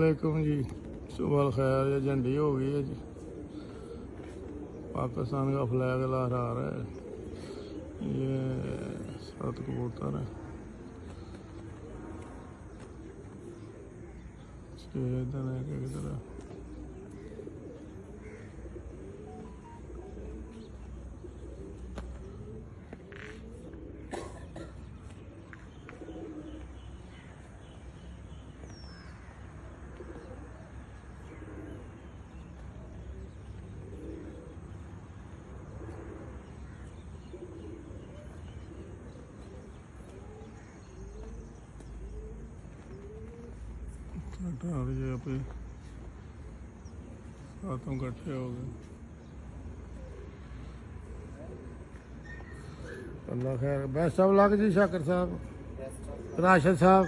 वालेकुम जी, सुबह खैर। ये झंडी हो गई है जी, पाकिस्तान का फ्लैग लहरा रहा है। ये 7 कबूतर है, इधर है कि इधर है। ये पे सातों इकट्ठे हो गए। अल्लाह खैर। बेस्ट ऑफ लक जी शाकिर साहब, राशिद साहब।